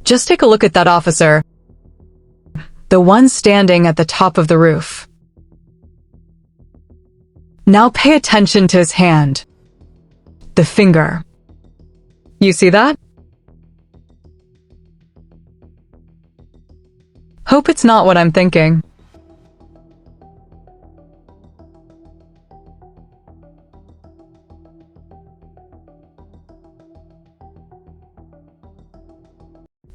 Just take a look at that officer. The one standing at the top of the roof. Now pay attention to his hand. The finger. You see that? Hope it's not what I'm thinking.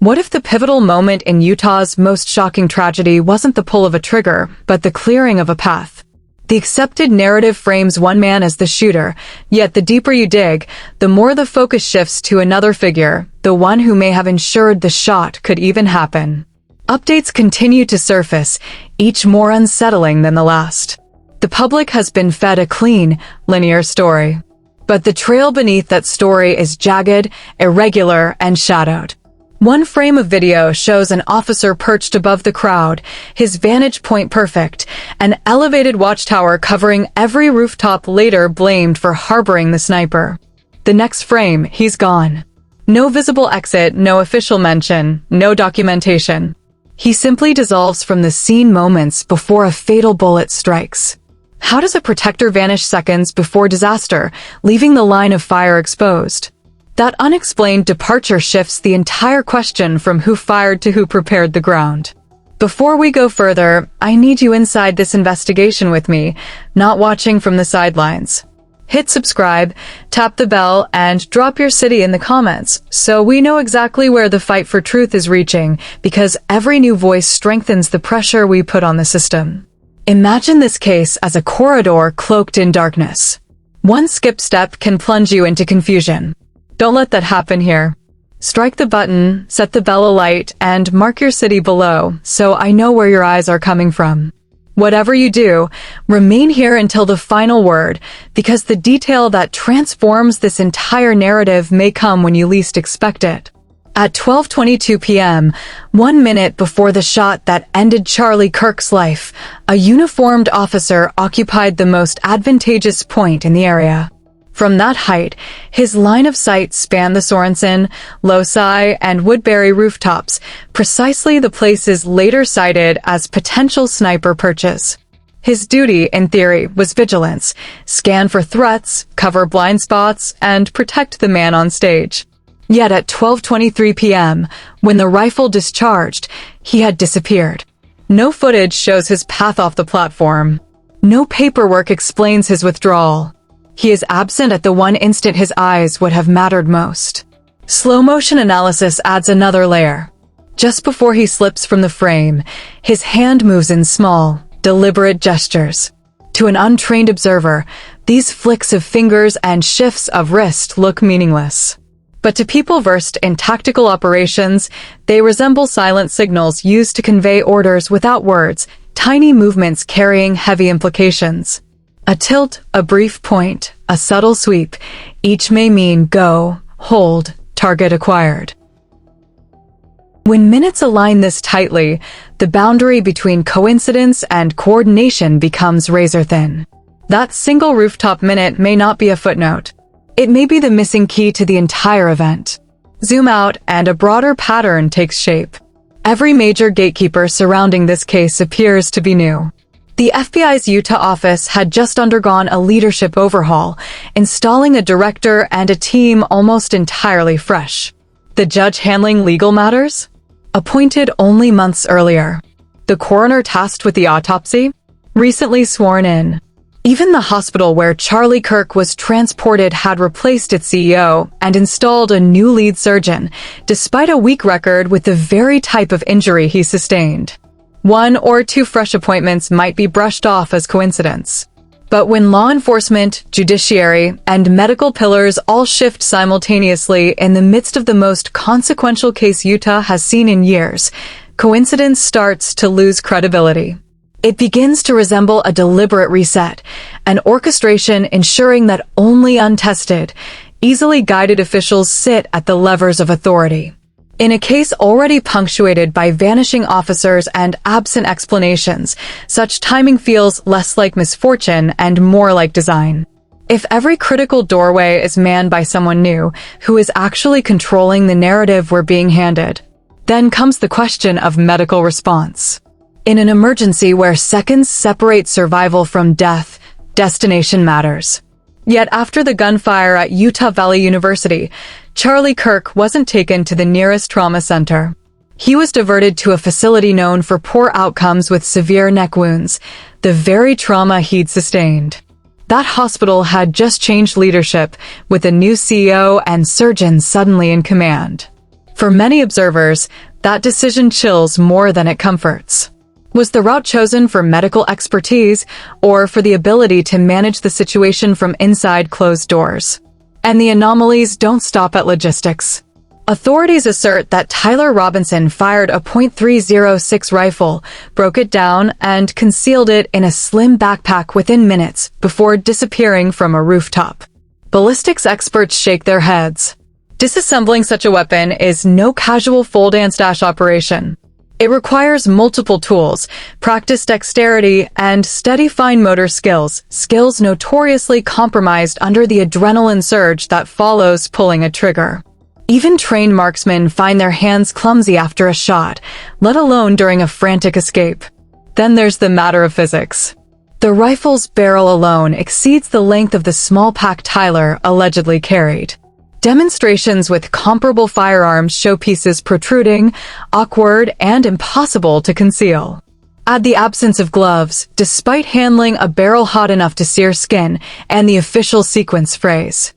What if the pivotal moment in Utah's most shocking tragedy wasn't the pull of a trigger, but the clearing of a path? The accepted narrative frames one man as the shooter, yet the deeper you dig, the more the focus shifts to another figure, the one who may have ensured the shot could even happen. Updates continue to surface, each more unsettling than the last. The public has been fed a clean, linear story. But the trail beneath that story is jagged, irregular, and shadowed. One frame of video shows an officer perched above the crowd, his vantage point perfect, an elevated watchtower covering every rooftop, later blamed for harboring the sniper. The next frame, he's gone. No visible exit, no official mention, no documentation. He simply dissolves from the scene moments before a fatal bullet strikes. How does a protector vanish seconds before disaster, leaving the line of fire exposed? That unexplained departure shifts the entire question from who fired to who prepared the ground. Before we go further, I need you inside this investigation with me, not watching from the sidelines. Hit subscribe, tap the bell, and drop your city in the comments so we know exactly where the fight for truth is reaching, because every new voice strengthens the pressure we put on the system. Imagine this case as a corridor cloaked in darkness. One skip step can plunge you into confusion. Don't let that happen here. Strike the button, set the bell alight, and mark your city below so I know where your eyes are coming from. Whatever you do, remain here until the final word, because the detail that transforms this entire narrative may come when you least expect it. At 12:22 p.m., 1 minute before the shot that ended Charlie Kirk's life, a uniformed officer occupied the most advantageous point in the area. From that height, his line of sight spanned the Sorensen, Loci, and Woodbury rooftops, precisely the places later cited as potential sniper perches. His duty, in theory, was vigilance, scan for threats, cover blind spots, and protect the man on stage. Yet at 12:23 p.m., when the rifle discharged, he had disappeared. No footage shows his path off the platform. No paperwork explains his withdrawal. He is absent at the one instant his eyes would have mattered most. Slow-motion analysis adds another layer. Just before he slips from the frame, his hand moves in small, deliberate gestures. To an untrained observer, these flicks of fingers and shifts of wrist look meaningless. But to people versed in tactical operations, they resemble silent signals used to convey orders without words, tiny movements carrying heavy implications. A tilt, a brief point, a subtle sweep, each may mean go, hold, target acquired. When minutes align this tightly, the boundary between coincidence and coordination becomes razor-thin. That single rooftop minute may not be a footnote. It may be the missing key to the entire event. Zoom out, and a broader pattern takes shape. Every major gatekeeper surrounding this case appears to be new. The FBI's Utah office had just undergone a leadership overhaul, installing a director and a team almost entirely fresh. The judge handling legal matters? Appointed only months earlier. The coroner tasked with the autopsy? Recently sworn in. Even the hospital where Charlie Kirk was transported had replaced its CEO and installed a new lead surgeon, despite a weak record with the very type of injury he sustained. 1 or 2 fresh appointments might be brushed off as coincidence. But when law enforcement, judiciary, and medical pillars all shift simultaneously in the midst of the most consequential case Utah has seen in years, coincidence starts to lose credibility. It begins to resemble a deliberate reset, an orchestration ensuring that only untested, easily guided officials sit at the levers of authority. In a case already punctuated by vanishing officers and absent explanations, such timing feels less like misfortune and more like design. If every critical doorway is manned by someone new, who is actually controlling the narrative we're being handed, Then comes the question of medical response. In an emergency where seconds separate survival from death, destination matters. Yet after the gunfire at Utah Valley University, Charlie Kirk wasn't taken to the nearest trauma center. He was diverted to a facility known for poor outcomes with severe neck wounds, the very trauma he'd sustained. That hospital had just changed leadership, with a new CEO and surgeon suddenly in command. For many observers, that decision chills more than it comforts. Was the route chosen for medical expertise or for the ability to manage the situation from inside closed doors? And the anomalies don't stop at logistics. Authorities assert that Tyler Robinson fired a .306 rifle, broke it down, and concealed it in a slim backpack within minutes before disappearing from a rooftop. Ballistics experts shake their heads. Disassembling such a weapon is no casual fold and stash operation. It requires multiple tools, practiced dexterity, and steady fine motor skills notoriously compromised under the adrenaline surge that follows pulling a trigger. Even trained marksmen find their hands clumsy after a shot, let alone during a frantic escape. Then there's the matter of physics. The rifle's barrel alone exceeds the length of the small pack Tyler allegedly carried. Demonstrations with comparable firearms show pieces protruding, awkward, and impossible to conceal. Add the absence of gloves, despite handling a barrel hot enough to sear skin, and the official sequence phrase.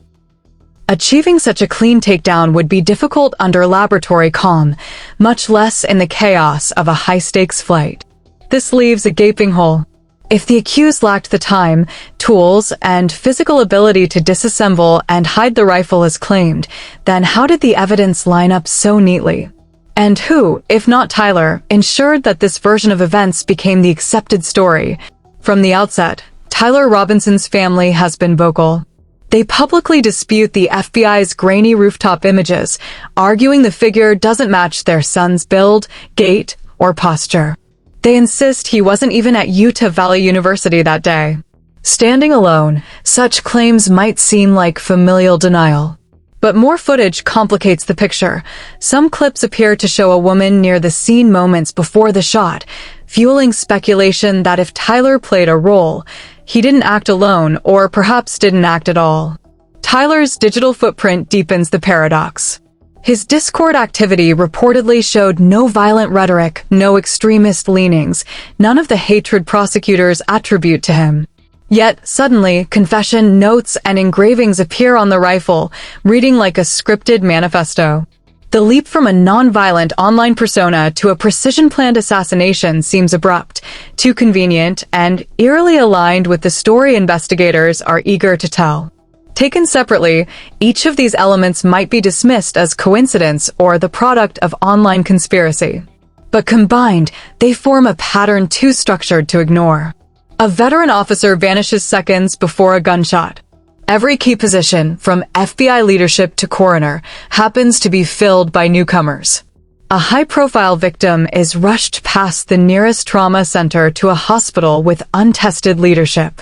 Achieving such a clean takedown would be difficult under laboratory calm, much less in the chaos of a high-stakes flight. This leaves a gaping hole. If the accused lacked the time, tools, and physical ability to disassemble and hide the rifle as claimed, then how did the evidence line up so neatly? And who, if not Tyler, ensured that this version of events became the accepted story? From the outset, Tyler Robinson's family has been vocal. They publicly dispute the FBI's grainy rooftop images, arguing the figure doesn't match their son's build, gait, or posture. They insist he wasn't even at Utah Valley University that day. Standing alone, such claims might seem like familial denial. But more footage complicates the picture. Some clips appear to show a woman near the scene moments before the shot, fueling speculation that if Tyler played a role, he didn't act alone or perhaps didn't act at all. Tyler's digital footprint deepens the paradox. His Discord activity reportedly showed no violent rhetoric, no extremist leanings, none of the hatred prosecutors attribute to him. Yet, suddenly, confession, notes, and engravings appear on the rifle, reading like a scripted manifesto. The leap from a non-violent online persona to a precision-planned assassination seems abrupt, too convenient, and eerily aligned with the story investigators are eager to tell. Taken separately, each of these elements might be dismissed as coincidence or the product of online conspiracy. But combined, they form a pattern too structured to ignore. A veteran officer vanishes seconds before a gunshot. Every key position, from FBI leadership to coroner, happens to be filled by newcomers. A high-profile victim is rushed past the nearest trauma center to a hospital with untested leadership.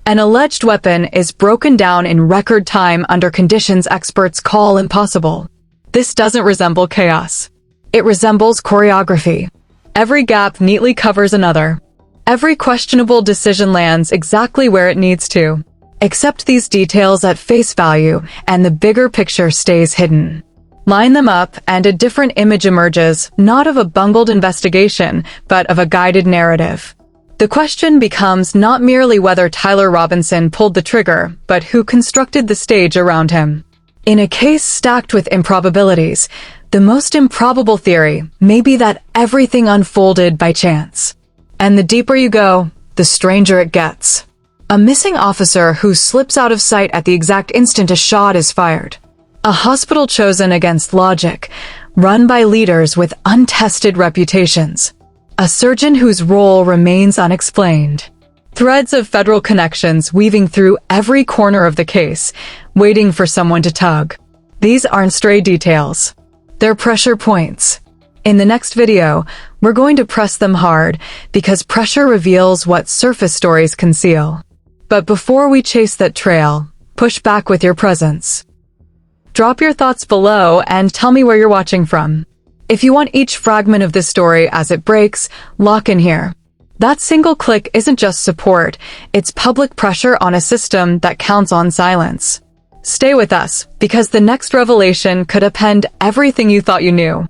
An alleged weapon is broken down in record time under conditions experts call impossible. This doesn't resemble chaos. It resembles choreography. Every gap neatly covers another. Every questionable decision lands exactly where it needs to. Accept these details at face value, and the bigger picture stays hidden. Line them up, and a different image emerges, not of a bungled investigation, but of a guided narrative. The question becomes not merely whether Tyler Robinson pulled the trigger, but who constructed the stage around him. In a case stacked with improbabilities, the most improbable theory may be that everything unfolded by chance. And the deeper you go, the stranger it gets. A missing officer who slips out of sight at the exact instant a shot is fired. A hospital chosen against logic, run by leaders with untested reputations. A surgeon whose role remains unexplained. Threads of federal connections weaving through every corner of the case, waiting for someone to tug. These aren't stray details. They're pressure points. In the next video, we're going to press them hard because pressure reveals what surface stories conceal. But before we chase that trail, push back with your presence. Drop your thoughts below and tell me where you're watching from. If you want each fragment of this story as it breaks, lock in here. That single click isn't just support, it's public pressure on a system that counts on silence. Stay with us, because the next revelation could upend everything you thought you knew.